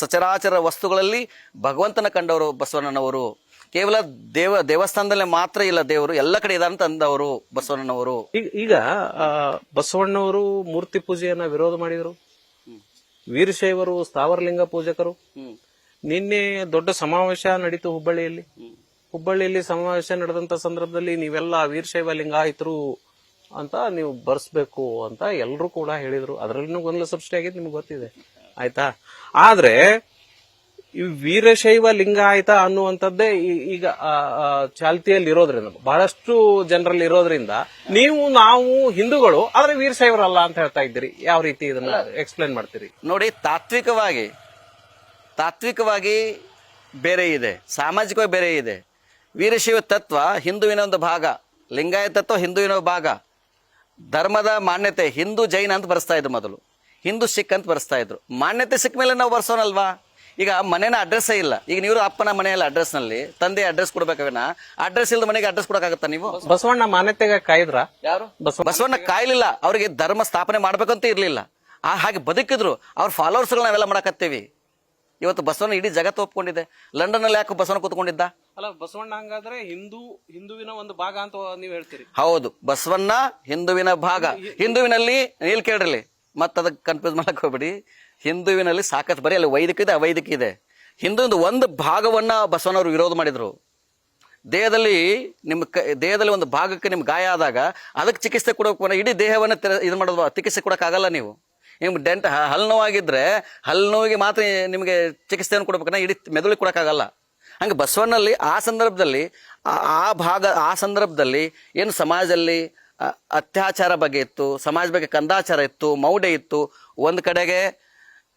ಸಚರಾಚರ ವಸ್ತುಗಳಲ್ಲಿ ಭಗವಂತನ ಕಂಡವರು ಬಸವಣ್ಣನವರು. ಕೇವಲ ದೇವಸ್ಥಾನದಲ್ಲೇ ಮಾತ್ರ ಇಲ್ಲ ದೇವರು, ಎಲ್ಲ ಕಡೆ ಇದಾರೆ ಅಂತ ಅಂದವರು ಬಸವಣ್ಣನವರು. ಈಗ ಬಸವಣ್ಣವರು ಮೂರ್ತಿ ಪೂಜೆಯನ್ನ ವಿರೋಧ ಮಾಡಿದರು. ವೀರಶೈವರು ಸ್ಥಾವರಲಿಂಗ ಪೂಜಕರು. ನಿನ್ನೆ ದೊಡ್ಡ ಸಮಾವೇಶ ನಡೀತು ಹುಬ್ಬಳ್ಳಿಯಲ್ಲಿ ಸಮಾವೇಶ ನಡೆದಂತ ಸಂದರ್ಭದಲ್ಲಿ ನೀವೆಲ್ಲ ವೀರಶೈವ ಲಿಂಗಾಯತರು ಅಂತ ನೀವು ಬರ್ಸ್ಬೇಕು ಅಂತ ಎಲ್ಲರೂ ಕೂಡ ಹೇಳಿದ್ರು. ಅದರಲ್ಲಿ ಗೊಂದಲ ಸೃಷ್ಟಿ ಆಗಿದ್ದು ನಿಮ್ಗೆ ಗೊತ್ತಿದೆ, ಆಯ್ತಾ? ಆದ್ರೆ ಈ ವೀರಶೈವ ಲಿಂಗಾಯತ ಅನ್ನುವಂಥದ್ದೇ ಈಗ ಚಾಲ್ತಿಯಲ್ಲಿ ಇರೋದ್ರಿಂದ, ಬಹಳಷ್ಟು ಜನರಲ್ಲಿ ಇರೋದ್ರಿಂದ ನಾವು ಹಿಂದೂಗಳು ಆದ್ರೆ ವೀರಶೈವರಲ್ಲ ಅಂತ ಹೇಳ್ತಾ ಇದ್ದೀರಿ. ಯಾವ ರೀತಿ ಇದನ್ನ ಎಕ್ಸ್ಪ್ಲೇನ್ ಮಾಡ್ತೀರಿ? ನೋಡಿ, ತಾತ್ವಿಕವಾಗಿ ಬೇರೆ ಇದೆ, ಸಾಮಾಜಿಕವಾಗಿ ಬೇರೆ ಇದೆ. ವೀರಶೈವ ತತ್ವ ಹಿಂದುವಿನ ಒಂದು ಭಾಗ, ಲಿಂಗಾಯತ ತತ್ವ ಹಿಂದುವಿನ ಭಾಗ. ಧರ್ಮದ ಮಾನ್ಯತೆ ಹಿಂದೂ ಜೈನ ಅಂತ ಬರೆಸ್ತಾ ಇದ್ರು ಮೊದಲು, ಹಿಂದೂ ಸಿಖ್ ಅಂತ ಬರೆಸ್ತಾ ಇದ್ರು. ಮಾನ್ಯತೆ ಸಿಕ್ಕ ಮೇಲೆ ನಾವು ಬರ್ಸೋನಲ್ವಾ? ಈಗ ಮನೇನ ಅಡ್ರೆಸ್ಸೇ ಇಲ್ಲ. ಈಗ ನೀವು ಅಪ್ಪನ ಮನೆಯಲ್ಲಿ ಅಡ್ರೆಸ್ನಲ್ಲಿ ತಂದೆ ಅಡ್ರೆಸ್ ಕೊಡ್ಬೇಕಾವೇನ? ಅಡ್ರೆಸ್ ಇಲ್ಲದ ಮನೆಗೆ ಅಡ್ರೆಸ್ ಕೊಡಕ್ಕಾಗತ್ತಾ ನೀವು? ಬಸವಣ್ಣ ಮಾನ್ಯತೆಗೆ ಕಾಯ್ದ್ರ? ಯಾರು ಬಸವಣ್ಣ ಕಾಯ್ಲಿಲ್ಲ. ಅವ್ರಿಗೆ ಧರ್ಮ ಸ್ಥಾಪನೆ ಮಾಡ್ಬೇಕಂತ ಇರ್ಲಿಲ್ಲ, ಹಾಗೆ ಬದುಕಿದ್ರು. ಅವ್ರ ಫಾಲೋವರ್ಸ್ಗಳು ನಾವೆಲ್ಲ ಮಾಡಕತ್ತೀವಿ. ಇವತ್ತು ಬಸವಣ್ಣ ಇಡೀ ಜಗತ್ತು ಒಪ್ಕೊಂಡಿದೆ. ಲಂಡನ್ ಅಲ್ಲಿ ಯಾಕೆ ಬಸವಣ್ಣ ಕೂತ್ಕೊಂಡಿದ್ದ? ಅಲ್ಲ, ಬಸವಣ್ಣ ಹಂಗಾದ್ರೆ ಹಿಂದುವಿನ ಒಂದು ಭಾಗ ಅಂತ ನೀವು ಹೇಳ್ತೀರಿ? ಹೌದು, ಬಸವಣ್ಣ ಹಿಂದುವಿನ ಭಾಗ. ಹಿಂದುವಿನಲ್ಲಿ ನೀಲ್ ಕೇಳ್ರಿ, ಮತ್ತೆ ಅದಕ್ಕೆ ಕನ್ಫ್ಯೂಸ್ ಮಾಡಕ್ ಹೋಗ್ಬೇಡಿ. ಹಿಂದುವಿನಲ್ಲಿ ಸಾಕಷ್ಟು ಬರೀ ಅಲ್ಲಿ ವೈದಿಕ ಇದೆ, ಅವೈದಿಕ ಇದೆ. ಹಿಂದುವಿನ ಒಂದು ಭಾಗವನ್ನ ಬಸವಣ್ಣವರು ವಿರೋಧ ಮಾಡಿದ್ರು. ದೇಹದಲ್ಲಿ ಒಂದು ಭಾಗಕ್ಕೆ ನಿಮ್ಗೆ ಗಾಯ ಆದಾಗ ಅದಕ್ಕೆ ಚಿಕಿತ್ಸೆ ಕೊಡೋಕೆ ಇಡೀ ದೇಹವನ್ನ ಇದು ಮಾಡೋದು, ಚಿಕಿತ್ಸೆ ಕೊಡೋಕ್ಕಾಗಲ್ಲ. ನೀವು ನಿಮ್ಗೆ ಹಲ್ಲು ನೋವಾಗಿದ್ರೆ ಹಲ್ಲು ನೋವಿಗೆ ಮಾತ್ರ ನಿಮಗೆ ಚಿಕಿತ್ಸೆಯನ್ನು ಕೊಡ್ಬೇಕನ್ನ ಇಡೀ ಮೆದುಳಿಗೆ ಕೊಡೋಕ್ಕಾಗಲ್ಲ. ಹಂಗೆ ಬಸವಣ್ಣಲ್ಲಿ ಆ ಸಂದರ್ಭದಲ್ಲಿ ಏನು ಸಮಾಜದಲ್ಲಿ ಅತ್ಯಾಚಾರ ಬಗ್ಗೆ ಇತ್ತು, ಸಮಾಜ ಬಗ್ಗೆ ಕಂದಾಚಾರ ಇತ್ತು, ಮೌಢ್ಯ ಇತ್ತು. ಒಂದು ಕಡೆಗೆ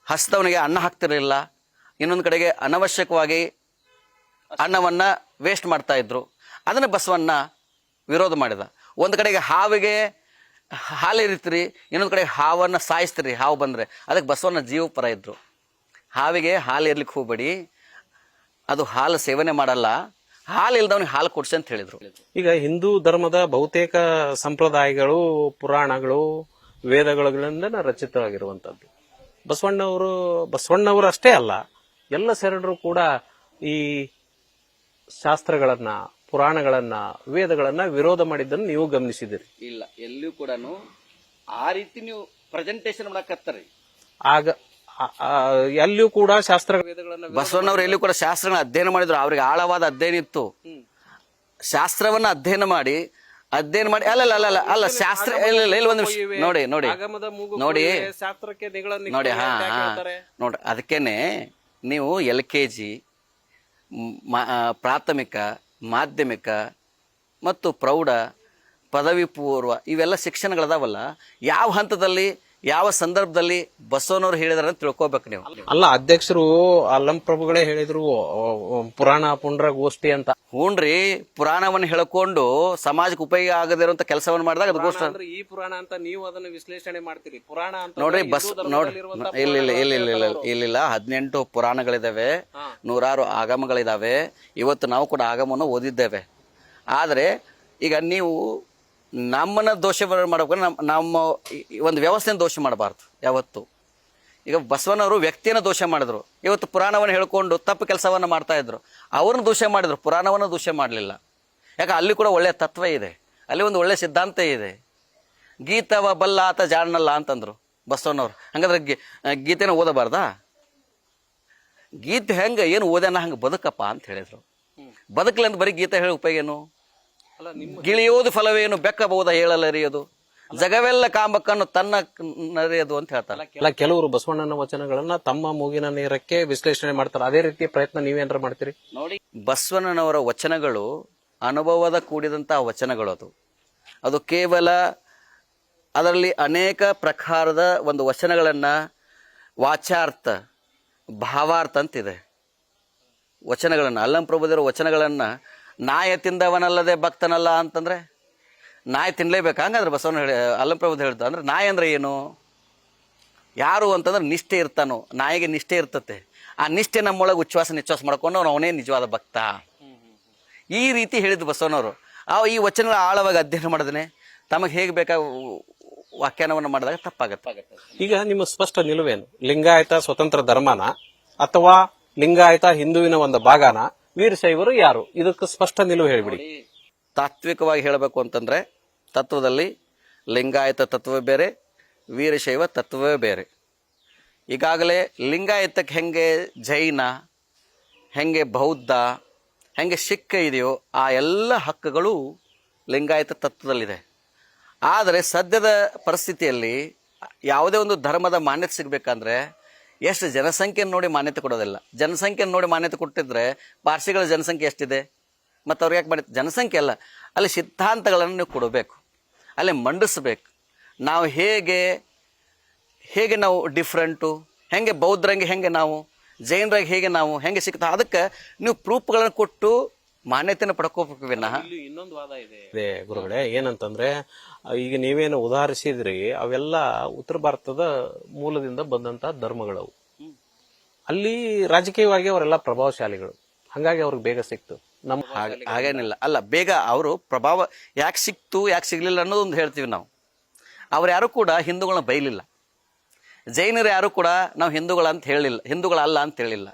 ಹಸ್ತವನಿಗೆ ಅನ್ನ ಹಾಕ್ತಿರಲಿಲ್ಲ, ಇನ್ನೊಂದು ಕಡೆಗೆ ಅನವಶ್ಯಕವಾಗಿ ಅನ್ನವನ್ನ ವೇಸ್ಟ್ ಮಾಡ್ತಾ ಇದ್ರು. ಅದನ್ನ ಬಸವಣ್ಣ ವಿರೋಧ ಮಾಡಿದ. ಒಂದು ಕಡೆಗೆ ಹಾವಿಗೆ ಹಾಲು ಇರಿತೀರಿ, ಇನ್ನೊಂದು ಕಡೆ ಹಾವನ್ನು ಸಾಯಿಸ್ತೀರಿ, ಹಾವು ಬಂದ್ರೆ. ಅದಕ್ಕೆ ಬಸವಣ್ಣ ಜೀವ ಪರ ಇದ್ರು. ಹಾವಿಗೆ ಹಾಲು ಇರ್ಲಿಕ್ಕೆ ಹೋಗ್ಬೇಡಿ, ಅದು ಹಾಲು ಸೇವನೆ ಮಾಡಲ್ಲ, ಹಾಲು ಇಲ್ದವನಿಗೆ ಹಾಲು ಕೊಡ್ಸಿ ಅಂತ ಹೇಳಿದ್ರು. ಈಗ ಹಿಂದೂ ಧರ್ಮದ ಬಹುತೇಕ ಸಂಪ್ರದಾಯಗಳು, ಪುರಾಣಗಳು, ವೇದಗಳಿಂದ ರಚಿತವಾಗಿರುವಂತದ್ದು. ಬಸವಣ್ಣವರು ಅಷ್ಟೇ ಅಲ್ಲ, ಎಲ್ಲ ಶರಣರು ಕೂಡ ಈ ಶಾಸ್ತ್ರಗಳನ್ನ, ಪುರಾಣಗಳನ್ನ, ವೇದಗಳನ್ನ ವಿರೋಧ ಮಾಡಿದ್ದನ್ನು ನೀವು ಗಮನಿಸಿದಿರಿ? ಇಲ್ಲ, ಎಲ್ಲಿಯೂ ಕೂಡ ಆ ರೀತಿ ನೀವು ಪ್ರೆಸೆಂಟೇಷನ್ ಮಾಡಕತ್ತಾರೆ. ಆಗ ಎಲ್ಲಿಯೂ ಕೂಡ ಶಾಸ್ತ್ರ ವೇದಗಳನ್ನ ಬಸವಣ್ಣವ್ರು ಎಲ್ಲಿಯೂ ಕೂಡ ಶಾಸ್ತ್ರಗಳನ್ನ ಅಧ್ಯಯನ ಮಾಡಿದ್ರು. ಅವ್ರಿಗೆ ಆಳವಾದ ಅಧ್ಯಯನ ಇತ್ತು. ಶಾಸ್ತ್ರವನ್ನ ಅಧ್ಯಯನ ಮಾಡಿ ಅಲ್ಲ ಶಾಸ್ತ್ರ ಒಂದು ನೋಡಿ ಅದಕ್ಕೇನೆ ನೀವು LKG, ಪ್ರಾಥಮಿಕ, ಮಾಧ್ಯಮಿಕ ಮತ್ತು ಪ್ರೌಢ, ಪದವಿ ಪೂರ್ವ ಇವೆಲ್ಲ ಶಿಕ್ಷಣಗಳದಾವಲ್ಲ, ಯಾವ ಹಂತದಲ್ಲಿ ಯಾವ ಸಂದರ್ಭದಲ್ಲಿ ಬಸವನವ್ರು ಹೇಳಿದಾರೆ ಅಂತ ತಿಳ್ಕೊಬೇಕು ನೀವು. ಅಲ್ಲ, ಅಧ್ಯಕ್ಷರು ಅಲ್ಲಂ ಪ್ರಭುಗಳೇ ಹೇಳಿದ್ರು ಪುರಾಣ ಪುಂಡ್ರ ಗೋಷ್ಠಿ ಅಂತ. ಹೂನ್ರಿ, ಪುರಾಣವನ್ನು ಹೇಳ್ಕೊಂಡು ಸಮಾಜಕ್ಕೆ ಉಪಯೋಗ ಆಗದೇ ಇರುವಂತ ಕೆಲಸವನ್ನು ಮಾಡಿದಾಗ ಅದು ಗೋಷ್ಠಿ. ಈ ಪುರಾಣ ಅಂತ ನೀವು ಅದನ್ನ ವಿಶ್ಲೇಷಣೆ ಮಾಡ್ತೀರಿ. ಪುರಾಣ ಅಂತ ನೋಡ್ರಿ, ಇಲ್ಲ 18 ಪುರಾಣಗಳಿದಾವೆ, 106 ಆಗಮಗಳಿದಾವೆ. ಇವತ್ತು ನಾವು ಕೂಡ ಆಗಮವನ್ನು ಓದಿದ್ದೇವೆ. ಆದ್ರೆ ಈಗ ನೀವು ನಮ್ಮನ್ನ ದೋಷ ಮಾಡಬೇಕು, ನಮ್ಮ ಒಂದು ವ್ಯವಸ್ಥೆನ ದೋಷ ಮಾಡಬಾರ್ದು ಯಾವತ್ತು. ಈಗ ಬಸವನವರು ವ್ಯಕ್ತಿಯನ್ನು ದೋಷ ಮಾಡಿದ್ರು. ಇವತ್ತು ಪುರಾಣವನ್ನು ಹೇಳ್ಕೊಂಡು ತಪ್ಪು ಕೆಲಸವನ್ನ ಮಾಡ್ತಾ ಇದ್ರು. ಅವ್ರನ್ನ ದೋಷ ಮಾಡಿದ್ರು, ಪುರಾಣವನ್ನು ದೋಷ ಮಾಡಲಿಲ್ಲ. ಯಾಕೆ ಅಲ್ಲಿ ಕೂಡ ಒಳ್ಳೆಯ ತತ್ವ ಇದೆ, ಅಲ್ಲಿ ಒಂದು ಒಳ್ಳೆಯ ಸಿದ್ಧಾಂತ ಇದೆ. ಗೀತವ ಬಲ್ಲ ಆತ ಜಾಣನಲ್ಲ ಅಂತಂದ್ರು ಬಸವನವ್ರು. ಹಂಗಂದ್ರೆ ಗೀತೆನ ಓದಬಾರ್ದಾ? ಗೀತೆ ಹೆಂಗ ಏನು ಓದ್ಯಾನ ಹಂಗೆ ಬದುಕಪ್ಪ ಅಂತ ಹೇಳಿದ್ರು. ಬದುಕಲಿ ಅಂತ ಬರೀ ಗೀತೆ ಹೇಳಿ ಉಪಯೋಗ ಏನು? ಗಿಳಿಯೋದು ಫಲವೇನು, ಬೆಕ್ಕಬಹುದ ಹೇಳಲರಿಯೋದು, ಜಗವೆಲ್ಲ ಕಾಂಬಕ್ಕನ್ನು ತನ್ನ ನರಿಯೋದು ಅಂತ ಹೇಳ್ತಾರೆ. ಕೆಲವರು ಬಸವಣ್ಣನ ವಚನಗಳನ್ನ ತಮ್ಮ ಮೂಗಿನ ನೇರಕ್ಕೆ ವಿಶ್ಲೇಷಣೆ ಮಾಡ್ತಾರೆ. ಅದೇ ರೀತಿಯ ಪ್ರಯತ್ನ ನೀವೇನಾರ ಮಾಡ್ತೀರಿ? ನೋಡಿ, ಬಸವಣ್ಣನವರ ವಚನಗಳು ಅನುಭವದ ಕೂಡಿದಂತಹ ವಚನಗಳು. ಅದು ಕೇವಲ ಅದರಲ್ಲಿ ಅನೇಕ ಪ್ರಕಾರದ ಒಂದು ವಚನಗಳನ್ನ ವಾಚಾರ್ಥ, ಭಾವಾರ್ಥ ಅಂತಿದೆ. ವಚನಗಳನ್ನ ಅಲ್ಲಂ ಪ್ರಭುದೇವರ ವಚನಗಳನ್ನ ನಾಯ ತಿಂದವನಲ್ಲದೆ ಭಕ್ತನಲ್ಲ ಅಂತಂದ್ರೆ, ನಾಯಿ ತಿನ್ಲೇಬೇಕು ಹಂಗಂದ್ರೆ ಬಸವಣ್ಣ ಹೇಳಿ ಅಲ್ಲಂಪ್ರಭುದು ಹೇಳ್ದ ಅಂದ್ರೆ ನಾಯಿ ಅಂದ್ರೆ ಏನು, ಯಾರು ಅಂತಂದ್ರೆ ನಿಷ್ಠೆ ಇರ್ತಾನೋ, ನಾಯಿಗೆ ನಿಷ್ಠೆ ಇರ್ತತೆ. ಆ ನಿಷ್ಠೆ ನಮ್ಮೊಳಗೆ ಉಚ್ಛ್ವಾಸ ನಿಶ್ವಾಸ ಮಾಡ್ಕೊಂಡು ಅವನೇ ನಿಜವಾದ ಭಕ್ತ. ಈ ರೀತಿ ಹೇಳಿದ್ದು ಬಸವಣ್ಣವರು. ಈ ವಚನಗಳ ಆಳವಾಗಿ ಅಧ್ಯಯನ ಮಾಡಿದ್ರೆ ತಮಗೆ ಹೇಗೆ ಬೇಕಾ ವ್ಯಾಖ್ಯಾನವನ್ನು ಮಾಡಿದಾಗ ತಪ್ಪಾಗತ್ತೆ. ಈಗ ನಿಮ್ಮ ಸ್ಪಷ್ಟ ನಿಲುವೇನು? ಲಿಂಗಾಯತ ಸ್ವತಂತ್ರ ಧರ್ಮನ ಅಥವಾ ಲಿಂಗಾಯತ ಹಿಂದುವಿನ ಒಂದು ಭಾಗನ? ವೀರಶೈವರು ಯಾರು? ಇದಕ್ಕೆ ಸ್ಪಷ್ಟ ನಿಲುವು ಹೇಳಿಬಿಡಿ. ತಾತ್ವಿಕವಾಗಿ ಹೇಳಬೇಕು ಅಂತಂದ್ರೆ ತತ್ವದಲ್ಲಿ ಲಿಂಗಾಯತ ತತ್ವ ಬೇರೆ, ವೀರಶೈವ ತತ್ವವೇ ಬೇರೆ. ಈಗಾಗಲೇ ಲಿಂಗಾಯತಕ್ಕೆ ಹೆಂಗೆ ಜೈನ, ಹೆಂಗೆ ಬೌದ್ಧ, ಹೆಂಗೆ ಸಿಕ್ಕ ಇದೆಯೋ ಆ ಎಲ್ಲ ಹಕ್ಕುಗಳು ಲಿಂಗಾಯತ ತತ್ವದಲ್ಲಿದೆ. ಆದರೆ ಸದ್ಯದ ಪರಿಸ್ಥಿತಿಯಲ್ಲಿ ಯಾವುದೇ ಒಂದು ಧರ್ಮದ ಮಾನ್ಯತೆ ಸಿಗಬೇಕಂದ್ರೆ ಎಷ್ಟು ಜನಸಂಖ್ಯೆಯನ್ನು ನೋಡಿ ಮಾನ್ಯತೆ ಕೊಡೋದಿಲ್ಲ. ಜನಸಂಖ್ಯೆಯನ್ನು ನೋಡಿ ಮಾನ್ಯತೆ ಕೊಟ್ಟಿದ್ರೆ ಪಾರ್ಸಿಗಳ ಜನಸಂಖ್ಯೆ ಎಷ್ಟಿದೆ, ಮತ್ತು ಅವ್ರಿಗೆ ಯಾಕೆ ಮಾಡಿ ಜನಸಂಖ್ಯೆ ಅಲ್ಲ, ಅಲ್ಲಿ ಸಿದ್ಧಾಂತಗಳನ್ನು ನೀವು ಕೊಡಬೇಕು, ಅಲ್ಲಿ ಮಂಡಿಸ್ಬೇಕು. ನಾವು ಹೇಗೆ ನಾವು ಡಿಫ್ರೆಂಟು, ಹೆಂಗೆ ಬೌದ್ಧರಂಗೆ ಹೆಂಗೆ ನಾವು, ಜೈನರಾಗಿ ಹೇಗೆ ನಾವು, ಹೆಂಗೆ ಸಿಗ್ತಾ, ಅದಕ್ಕೆ ನೀವು ಪ್ರೂಫ್ಗಳನ್ನು ಕೊಟ್ಟು ಮಾನ್ಯತೆಯನ್ನು ಪಡ್ಕೋಬೇಕು ವಿನಃ. ಇನ್ನೊಂದು ವಾದ ಇದೆ ಗುರುಗಳೇ, ಏನಂತಂದ್ರೆ ಈಗ ನೀವೇನು ಉದಾಹರಿಸಿದ್ರಿ ಅವೆಲ್ಲ ಉತ್ತರ ಭಾರತದ ಮೂಲದಿಂದ ಬಂದಂತ ಧರ್ಮಗಳವು. ಅಲ್ಲಿ ರಾಜಕೀಯವಾಗಿ ಅವರೆಲ್ಲ ಪ್ರಭಾವಶಾಲಿಗಳು, ಹಂಗಾಗಿ ಅವ್ರಿಗೆ ಬೇಗ ಸಿಕ್ತು. ನಮ್ಮ ಹಾಗೇನಿಲ್ಲ, ಅಲ್ಲ ಬೇಗ ಅವರು ಪ್ರಭಾವ ಯಾಕೆ ಸಿಕ್ತು ಯಾಕೆ ಸಿಗ್ಲಿಲ್ಲ ಅನ್ನೋದೊಂದು ಹೇಳ್ತೀವಿ ನಾವು. ಅವ್ರು ಯಾರು ಕೂಡ ಹಿಂದೂಗಳನ್ನ ಬೈಲಿಲ್ಲ, ಜೈನರು ಯಾರು ಕೂಡ ನಾವು ಹಿಂದೂಗಳಂತ ಹೇಳಿಲ್ಲ, ಹಿಂದೂಗಳಲ್ಲ ಅಂತ ಹೇಳಿಲ್ಲ.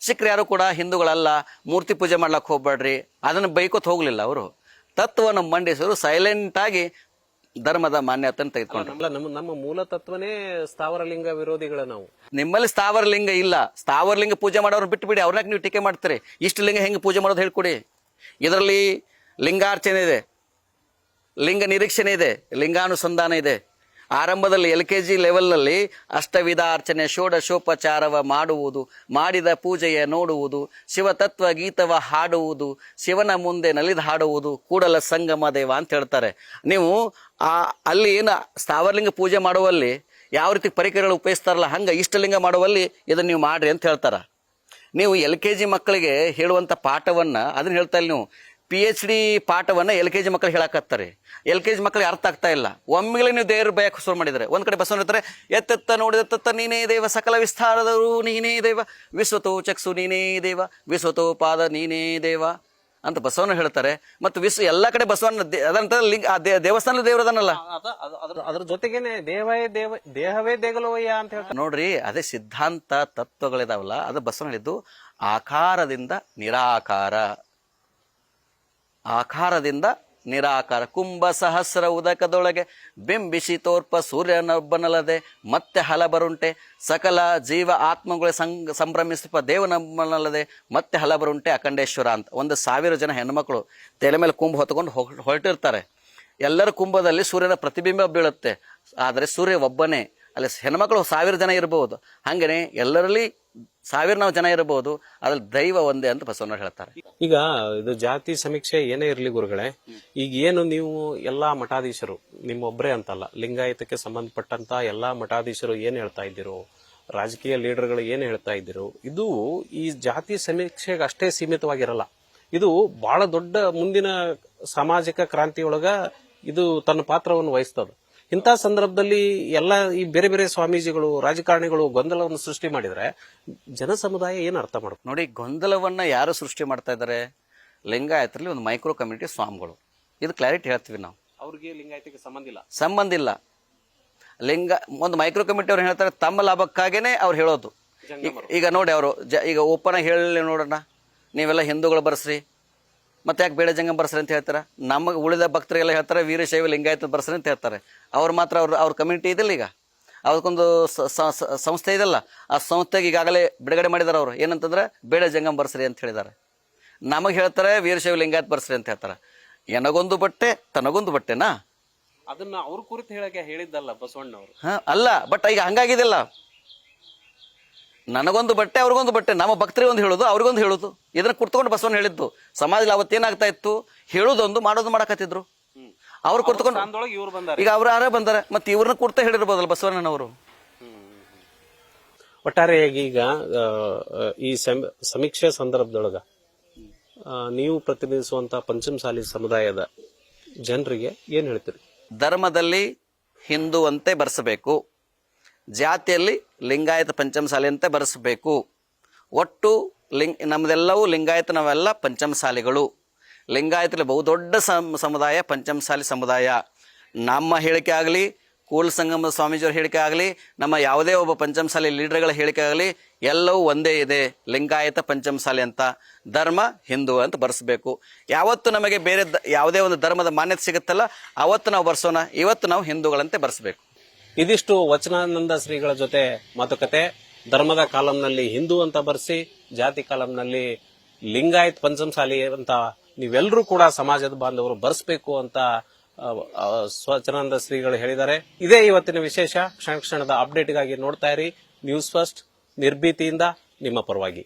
ಸಿಖ್ರು ಯಾರು ಕೂಡ ಹಿಂದೂಗಳಲ್ಲ, ಮೂರ್ತಿ ಪೂಜೆ ಮಾಡ್ಲಕ್ಕೆ ಹೋಗ್ಬೇಡ್ರಿ ಅದನ್ನು ಬೈಕೋತ್ ಹೋಗ್ಲಿಲ್ಲ. ಅವರು ತತ್ವವನ್ನು ಮಂಡಿಸೋರು ಸೈಲೆಂಟ್ ಆಗಿ ಧರ್ಮದ ಮಾನ್ಯತೆಯನ್ನು ತೆಗೆದುಕೊಂಡ್ರು. ನಮ್ಮ ಮೂಲ ತತ್ವನೇ ಸ್ಥಾವರಲಿಂಗ ವಿರೋಧಿಗಳ ನಾವು. ನಿಮ್ಮಲ್ಲಿ ಸ್ಥಾವರಲಿಂಗ ಇಲ್ಲ, ಸ್ಥಾವರಲಿಂಗ ಪೂಜೆ ಮಾಡೋರು ಬಿಟ್ಟು ಬಿಡಿ, ಅವ್ರನ್ನ ನೀವು ಟೀಕೆ ಮಾಡ್ತೀರಿ. ಇಷ್ಟು ಲಿಂಗ ಹೆಂಗೆ ಪೂಜೆ ಮಾಡೋದು ಹೇಳ್ಕೊಡಿ. ಇದರಲ್ಲಿ ಲಿಂಗಾರ್ಚನೆ ಇದೆ, ಲಿಂಗ ನಿರೀಕ್ಷಣೆ ಇದೆ, ಲಿಂಗಾನುಸಂಧಾನ ಇದೆ. ಆರಂಭದಲ್ಲಿ LKG ಲೆವೆಲ್ನಲ್ಲಿ ಅಷ್ಟವಿಧ ಅರ್ಚನೆ ಷೋಡಶೋಪಚಾರವ ಮಾಡುವುದು, ಮಾಡಿದ ಪೂಜೆಯ ನೋಡುವುದು, ಶಿವತತ್ವ ಗೀತವ ಹಾಡುವುದು, ಶಿವನ ಮುಂದೆ ನಲಿದು ಹಾಡುವುದು, ಕೂಡಲ ಸಂಗಮ ದೇವ ಅಂತ ಹೇಳ್ತಾರೆ. ನೀವು ಅಲ್ಲಿ ಏನು ಸ್ಥಾವರಲಿಂಗ ಪೂಜೆ ಮಾಡುವಲ್ಲಿ ಯಾವ ರೀತಿ ಪರಿಕರಗಳು ಉಪಯೋಗಿಸ್ತಾರಲ್ಲ, ಹಂಗೆ ಇಷ್ಟಲಿಂಗ ಮಾಡುವಲ್ಲಿ ಇದನ್ನು ನೀವು ಮಾಡ್ರಿ ಅಂತ ಹೇಳ್ತಾರ. ನೀವು LKG ಮಕ್ಕಳಿಗೆ ಹೇಳುವಂಥ ಪಾಠವನ್ನು ಅದನ್ನ ಹೇಳ್ತಾ ಇಲ್ಲ, ನೀವು PhD ಪಾಠವನ್ನು LKG ಮಕ್ಕಳಿಗೆ ಹೇಳಕತ್ತಾರೆ. LKG ಮಕ್ಕಳಿಗೆ ಅರ್ಥ ಆಗ್ತಾ ಇಲ್ಲ. ಒಮ್ಮೆಲೆ ನೀವು ದೇವ್ರ ಭಯಕ್ಕೆ ಶುರು ಮಾಡಿದರೆ, ಒಂದ್ ಕಡೆ ಬಸವಣ್ಣ ಹೇಳ್ತಾರೆ, ಎತ್ತೆತ್ತ ನೋಡಿದತ್ತ ನೀನೇ ದೇವ, ಸಕಲ ವಿಸ್ತಾರದರು ನೀನೇ ದೇವ, ವಿಶ್ವತೋ ಚಕ್ಷು ನೀನೇ ದೇವ, ವಿಶ್ವತೋ ಪಾದ ನೀನೇ ದೇವ ಅಂತ ಬಸವಣ್ಣ ಹೇಳ್ತಾರೆ. ಮತ್ತು ಎಲ್ಲ ಕಡೆ ಬಸವಣ್ಣ ಅದಂತ ಲಿಂಗ ದೇವಸ್ಥಾನದ ದೇವರದನ್ನಲ್ಲ, ಅದ್ರ ಜೊತೆಗೇನೆ ದೇಹವೇ ದೇಗಲೋಯ್ಯ ಅಂತ ಹೇಳ್ತಾರೆ. ನೋಡ್ರಿ, ಅದೇ ಸಿದ್ಧಾಂತ ತತ್ವಗಳಿದಾವಲ್ಲ, ಅದು ಬಸವಣ್ಣ ಹೇಳಿದ್ದು ಆಕಾರದಿಂದ ನಿರಾಕಾರ, ಆಕಾರದಿಂದ ನಿರಾಕಾರ. ಕುಂಭ ಸಹಸ್ರ ಉದಕದೊಳಗೆ ಬಿಂಬಿಸಿ ತೋರ್ಪ ಸೂರ್ಯನೊಬ್ಬನಲ್ಲದೆ ಮತ್ತೆ ಹಲಬರುಂಟೆ, ಸಕಲ ಜೀವ ಆತ್ಮಗಳೇ ಸಂಭ್ರಮಿಸುವ ದೇವನೊಬ್ಬನಲ್ಲದೆ ಮತ್ತೆ ಹಲಬರುಂಟೆ ಅಖಂಡೇಶ್ವರ ಅಂತ. 1,000 ಜನ ಹೆಣ್ಮಕ್ಳು ತಲೆ ಮೇಲೆ ಕುಂಭ ಹೊತ್ಕೊಂಡು ಹೊರಟಿರ್ತಾರೆ. ಎಲ್ಲರ ಕುಂಭದಲ್ಲಿ ಸೂರ್ಯನ ಪ್ರತಿಬಿಂಬ ಬೀಳುತ್ತೆ, ಆದರೆ ಸೂರ್ಯ ಒಬ್ಬನೇ. ಅಲ್ಲಿ ಹೆಣ್ಮಕ್ಳು 1000 ಜನ ಇರಬಹುದು, ಹಾಗೇನೆ ಎಲ್ಲರಲ್ಲಿ 1000 ಜನ ಇರಬಹುದು, ಅದ್ರಲ್ಲಿ ದೈವ ಒಂದೇ ಅಂತ ಬಸವಣ್ಣ ಹೇಳ್ತಾರೆ. ಈಗ ಇದು ಜಾತಿ ಸಮೀಕ್ಷೆ ಏನೇ ಇರಲಿ ಗುರುಗಳೇ, ಈಗ ಏನು ನೀವು ಎಲ್ಲಾ ಮಠಾಧೀಶರು, ನಿಮ್ಮೊಬ್ಬರೇ ಅಂತಲ್ಲ, ಲಿಂಗಾಯತಕ್ಕೆ ಸಂಬಂಧಪಟ್ಟಂತ ಎಲ್ಲಾ ಮಠಾಧೀಶರು ಏನ್ ಹೇಳ್ತಾ ಇದ್ದೀರೋ, ರಾಜಕೀಯ ಲೀಡರ್ಗಳು ಏನ್ ಹೇಳ್ತಾ ಇದ್ದೀರೋ, ಇದು ಈ ಜಾತಿ ಸಮೀಕ್ಷೆಗೆ ಅಷ್ಟೇ ಸೀಮಿತವಾಗಿರಲ್ಲ. ಇದು ಬಹಳ ದೊಡ್ಡ ಮುಂದಿನ ಸಾಮಾಜಿಕ ಕ್ರಾಂತಿಯೊಳಗ ಇದು ತನ್ನ ಪಾತ್ರವನ್ನು ವಹಿಸ್ತದೆ. ಇಂಥ ಸಂದರ್ಭದಲ್ಲಿ ಎಲ್ಲ ಈ ಬೇರೆ ಬೇರೆ ಸ್ವಾಮೀಜಿಗಳು, ರಾಜಕಾರಣಿಗಳು ಗೊಂದಲವನ್ನು ಸೃಷ್ಟಿ ಮಾಡಿದ್ರೆ ಜನ ಸಮುದಾಯ ಏನ್ ಅರ್ಥ ಮಾಡ್ಬೇಕು? ನೋಡಿ, ಗೊಂದಲವನ್ನ ಯಾರು ಸೃಷ್ಟಿ ಮಾಡ್ತಾ ಇದ್ದಾರೆ? ಲಿಂಗಾಯತರಲ್ಲಿ ಒಂದು ಮೈಕ್ರೋ ಕಮ್ಯುನಿಟಿ ಸ್ವಾಮಿಗಳು. ಇದು ಕ್ಲಾರಿಟಿ ಹೇಳ್ತೀವಿ ನಾವು. ಅವ್ರಿಗೆ ಲಿಂಗಾಯತಕ್ಕೆ ಸಂಬಂಧ ಇಲ್ಲ. ಒಂದು ಮೈಕ್ರೋ ಕಮಿಟಿ ಅವ್ರು ಹೇಳ್ತಾರೆ, ತಮ್ಮ ಲಾಭಕ್ಕಾಗೇನೆ ಅವ್ರು ಹೇಳೋದು. ಈಗ ನೋಡಿ, ಅವರು ಈಗ ಓಪನ್ ಆಗಿ ಹೇಳಿ ನೋಡೋಣ, ನೀವೆಲ್ಲ ಹಿಂದೂಗಳು ಬರ್ಸ್ರಿ, ಮತ್ತೆ ಯಾಕೆ ಬೇಡ ಜಂಗಮ್ ಬರ್ಸ್ರಿ ಅಂತ ಹೇಳ್ತಾರೆ. ನಮಗೆ ಉಳಿದ ಭಕ್ತರಿಗೆಲ್ಲ ಹೇಳ್ತಾರೆ ವೀರಶೈವ ಲಿಂಗಾಯತ ಬರ್ಸ್ರಿ ಅಂತ ಹೇಳ್ತಾರೆ. ಅವ್ರು ಮಾತ್ರ ಅವ್ರ ಕಮ್ಯುನಿಟಿ ಇದೆಲ್ಲ, ಈಗ ಅದಕ್ಕೊಂದು ಸಂಸ್ಥೆ ಇದೆಲ್ಲ, ಆ ಸಂಸ್ಥೆಗೆ ಈಗಾಗಲೇ ಬಿಡುಗಡೆ ಮಾಡಿದಾರೆ. ಅವರು ಏನಂತಂದ್ರೆ ಬೇಡ ಜಂಗಮ್ ಬರ್ಸ್ರಿ ಅಂತ ಹೇಳಿದ್ದಾರೆ. ನಮಗೆ ಹೇಳ್ತಾರೆ ವೀರಶೈವ ಲಿಂಗಾಯತ ಬರ್ಸ್ರಿ ಅಂತ ಹೇಳ್ತಾರೆ. ಎನಗೊಂದು ಬಟ್ಟೆ ತನಗೊಂದು ಬಟ್ಟೆನಾ? ಅದನ್ನ ಅವ್ರ ಕುರಿತು ಹೇಳಕ್ಕೆ ಹೇಳಿದ್ದಲ್ಲ ಬಸವಣ್ಣವರು. ಅಲ್ಲ, ಬಟ್ ಈಗ ಹಂಗಾಗಿದೆಲ್ಲ, ನನಗೊಂದು ಬಟ್ಟೆ ಅವ್ರಿಗೊಂದು ಬಟ್ಟೆ, ನಮ್ಮ ಭಕ್ತರಿಗೆ ಒಂದು ಹೇಳೋದು ಅವ್ರಿಗೊಂದು ಹೇಳೋದು. ಇದನ್ನ ಕುರ್ತ್ಕೊಂಡು ಬಸವಣ್ಣ ಹೇಳಿದ್ದು. ಸಮಾಜದಲ್ಲಿ ಅವತ್ತೇನಾಗ್ತಾ ಇತ್ತು, ಹೇಳೋದೊಂದು ಮಾಡೋದು ಮಾಡಕತ್ತಿದ್ರು. ಅವ್ರು ಕುರ್ತ್ಕೊಂಡು ಈಗ ಅವ್ರು ಯಾರೇ ಬಂದಾರೆ, ಮತ್ತೆ ಇವ್ರನ್ನ ಕುರ್ತ ಹೇಳಿರ್ಬೋದಲ್ಲ ಬಸವಣ್ಣನವರು. ಒಟ್ಟಾರೆಯಾಗಿ ಈಗ ಈ ಸಮೀಕ್ಷೆ ಸಂದರ್ಭದೊಳಗ ನೀವು ಪ್ರತಿನಿಧಿಸುವಂತಹ ಪಂಚಮಸಾಲಿ ಸಮುದಾಯದ ಜನರಿಗೆ ಏನ್ ಹೇಳ್ತೀರಿ? ಧರ್ಮದಲ್ಲಿ ಹಿಂದೂ ಅಂತೆ ಬರೆಸಬೇಕು, ಜಾತಿಯಲ್ಲಿ ಲಿಂಗಾಯತ ಪಂಚಮಸಾಲಿ ಅಂತೆ ಬರೆಸಬೇಕು. ಒಟ್ಟು ನಮ್ಮದೆಲ್ಲವೂ ಲಿಂಗಾಯತ, ನಾವೆಲ್ಲ ಪಂಚಮಸಾಲಿಗಳು. ಲಿಂಗಾಯತಲ್ಲಿ ಬಹುದೊಡ್ಡ ಸಮುದಾಯ ಪಂಚಮಸಾಲಿ ಸಮುದಾಯ. ನಮ್ಮ ಹೇಳಿಕೆ ಆಗಲಿ, ಕೂಲ್ ಸಂಗಮ ಸ್ವಾಮೀಜಿಯವ್ರ ಹೇಳಿಕೆ ಆಗಲಿ, ನಮ್ಮ ಯಾವುದೇ ಒಬ್ಬ ಪಂಚಮಸಾಲಿ ಲೀಡರ್ಗಳ ಹೇಳಿಕೆ ಆಗಲಿ, ಎಲ್ಲವೂ ಒಂದೇ ಇದೆ, ಲಿಂಗಾಯತ ಪಂಚಮಸಾಲಿ ಅಂತ. ಧರ್ಮ ಹಿಂದೂ ಅಂತ ಬರೆಸಬೇಕು. ಯಾವತ್ತು ನಮಗೆ ಬೇರೆ ಯಾವುದೇ ಒಂದು ಧರ್ಮದ ಮಾನ್ಯತೆ ಸಿಗುತ್ತಲ್ಲ ಅವತ್ತು ನಾವು ಬರ್ಸೋಣ. ಇವತ್ತು ನಾವು ಹಿಂದೂಗಳಂತೆ ಬರೆಸಬೇಕು. ಇದಿಷ್ಟು ವಚನಾನಂದ ಶ್ರೀಗಳ ಜೊತೆ ಮಾತುಕತೆ. ಧರ್ಮದ ಕಾಲಂನಲ್ಲಿ ಹಿಂದೂ ಅಂತ ಬರೆಸಿ, ಜಾತಿ ಕಾಲಂನಲ್ಲಿ ಲಿಂಗಾಯತ್ ಪಂಚಮಸಾಲಿ ಅಂತ ನೀವೆಲ್ಲರೂ ಕೂಡ ಸಮಾಜದ ಬಾಂಧವರು ಬರೆಸಬೇಕು ಅಂತ ವಚನಾನಂದ ಶ್ರೀಗಳು ಹೇಳಿದ್ದಾರೆ. ಇದೇ ಇವತ್ತಿನ ವಿಶೇಷ. ಕ್ಷಣ ಕ್ಷಣದ ಅಪ್ಡೇಟ್ಗಾಗಿ ನೋಡ್ತಾ ಇರಿ ನ್ಯೂಸ್ ಫಸ್ಟ್, ನಿರ್ಭೀತಿಯಿಂದ ನಿಮ್ಮ ಪರವಾಗಿ.